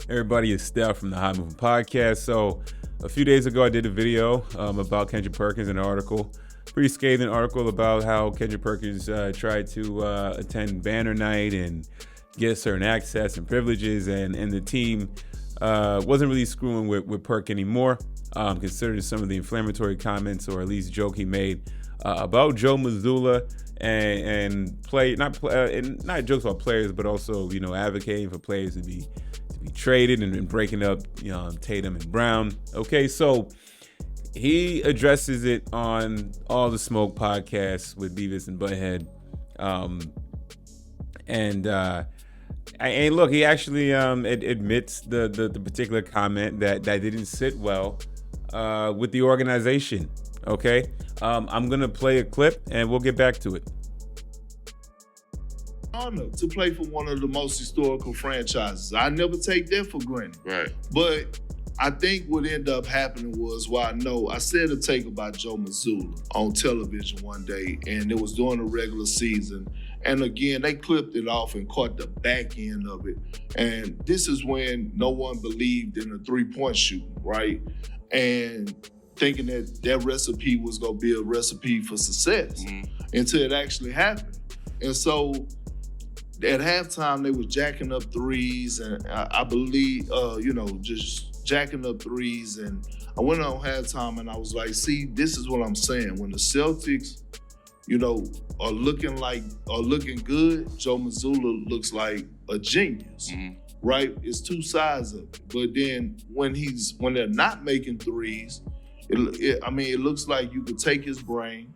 Everybody, is Steph from the Hot Moving Podcast. So a few days ago, I did a video about Kendrick Perkins, an article, pretty scathing article about how Kendrick Perkins tried to attend banner night and get certain access and privileges, and the team wasn't really screwing with Perk anymore, considering some of the inflammatory comments, or at least joke he made about Joe Mazzulla and not jokes about players, but also advocating for players to be traded and breaking up Tatum and Brown. Okay, so he addresses it on All the Smoke podcast with Beavis and Butthead, and look, he actually admits the particular comment that didn't sit well with the organization. Okay, I'm gonna play a clip and we'll get back to it. Honor to play for one of the most historical franchises. I never take that for granted. Right. But I think what ended up happening was, I said a take about Joe Mazzulla on television one day, and it was during the regular season. And again, they clipped it off and caught the back end of it. And this is when no one believed in a three-point shooting, right? And thinking that recipe was going to be a recipe for success until it actually happened. And so at halftime, they were jacking up threes, and I believe, just jacking up threes. And I went on halftime, and I was like, see, this is what I'm saying. When the Celtics, are looking good, Joe Mazzulla looks like a genius, right? It's two sides of it. But then when they're not making threes, it looks like you could take his brain,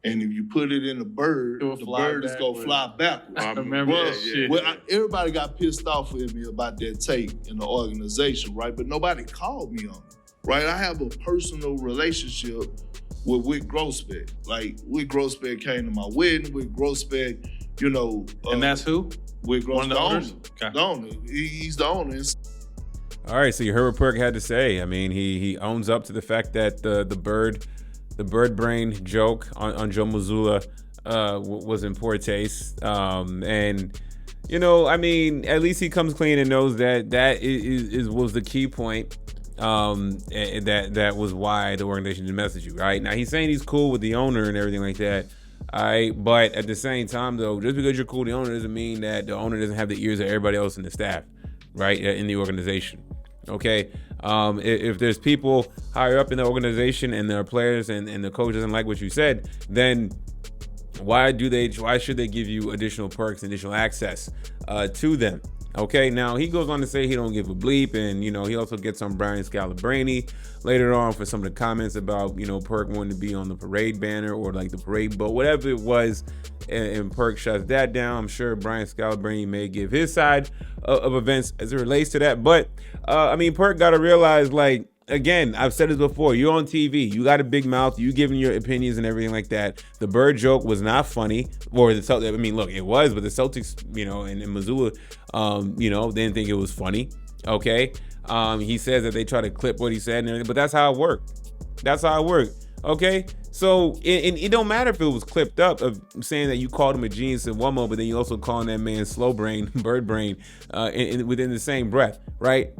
and if you put it in a bird, the bird is going to fly backwards. I remember that shit. Everybody got pissed off with me about that take in the organization, right? But nobody called me on it, right? I have a personal relationship with Wick Grossbeck. Like, Wick Grossbeck came to my wedding. Wick Grossbeck, and that's who? Wick Grossbeck, one of the owners? The owner. He's the owner. All right, so you heard what Perk had to say. I mean, he owns up to the fact that the bird brain joke on Joe Mazzulla was in poor taste. And at least he comes clean and knows that was the key point. And that was why the organization didn't message you, right? Now he's saying he's cool with the owner and everything like that. All right, but at the same time, though, just because you're cool with the owner doesn't mean that the owner doesn't have the ears of everybody else in the staff, right, in the organization. Okay, if there's people higher up in the organization and there are players and the coach doesn't like what you said, then why should they give you additional perks, additional access to them? Okay, now he goes on to say he don't give a bleep, and he also gets on Brian Scalabrine later on for some of the comments about Perk wanting to be on the parade banner or like the parade boat, whatever it was, and Perk shuts that down. I'm sure Brian Scalabrine may give his side of events as it relates to that, but Perk got to realize, like, again, I've said this before, you're on TV, you got a big mouth, you giving your opinions and everything like that. The bird joke was not funny, or it was, but the Celtics, and Mazzulla, didn't think it was funny. Okay, he says that they try to clip what he said and everything, but that's how it worked. Okay, so it don't matter if it was clipped up of saying that you called him a genius in one moment, but then you also calling that man slow brain, bird brain, within the same breath, right?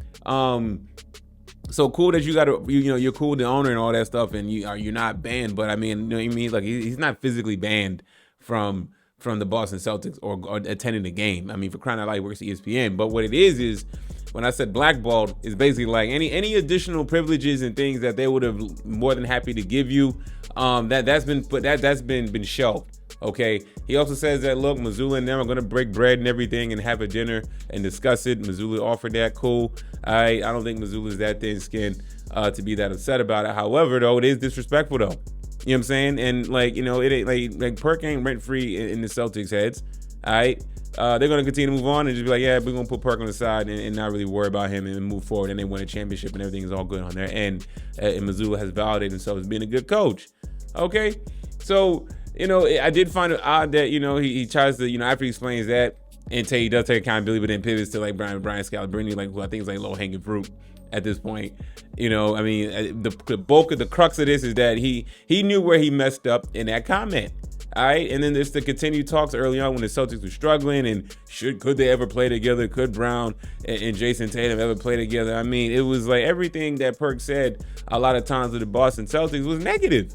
So cool that you're cool with the owner and all that stuff, and you're not banned. But like he's not physically banned from the Boston Celtics or attending the game. For crying out loud, he works at ESPN. But what it is when I said blackballed, is basically like any additional privileges and things that they would have more than happy to give you. That's been shelved. Okay. He also says that, look, Mazzulla and them are going to break bread and everything and have a dinner and discuss it. Mazzulla offered that. Cool. I don't think Mazzulla is that thin skinned to be that upset about it. However, though, it is disrespectful, though. You know what I'm saying? And it ain't like Perk ain't rent free in the Celtics heads. All right. They're going to continue to move on and just be like, yeah, we're going to put Perk on the side and not really worry about him and move forward. And they win a championship and everything is all good on their end. And Mazzulla has validated himself as being a good coach. Okay. So, I did find it odd that, he tries to, after he explains that, and he does take accountability, but then pivots to like Brian Scalabrine, who I think is like low hanging fruit at this point. The bulk of the crux of this is that he knew where he messed up in that comment. All right, and then there's the continued talks early on when the Celtics were struggling, and could they ever play together? Could Brown and Jason Tatum ever play together? I mean, it was like everything that Perk said a lot of times with the Boston Celtics was negative.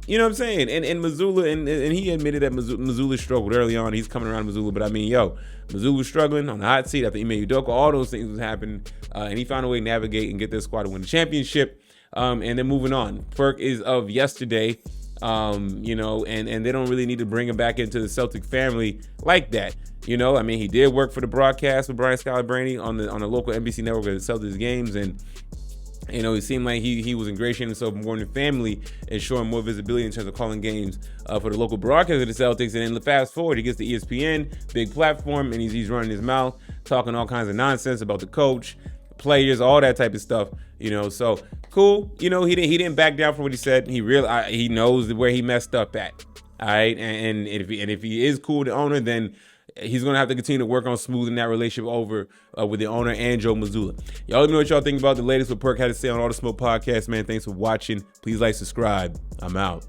You know what I'm saying? And Mazzulla, and he admitted that Mazzulla struggled early on. He's coming around Mazzulla, but I mean, Mazzulla was struggling on the hot seat after Ime Udoka. All those things was happening, and he found a way to navigate and get their squad to win the championship. And then moving on, Perk is of yesterday. And they don't really need to bring him back into the Celtic family like that. I mean, he did work for the broadcast with Brian Scalabrine on the local NBC network of the Celtics games, and it seemed like he was ingratiating himself more in the family and showing more visibility in terms of calling games for the local broadcast of the Celtics. And then fast forward, he gets the ESPN, big platform, and he's running his mouth, talking all kinds of nonsense about the coach, players, all that type of stuff. So cool. He didn't back down from what he said. He knows where he messed up at. All right, and if he is cool with the owner, then he's going to have to continue to work on smoothing that relationship over with the owner and Joe Mazzulla. Y'all let me know what y'all think about the latest what Perk had to say on All the Smoke podcast, man. Thanks for watching. Please like, subscribe. I'm out.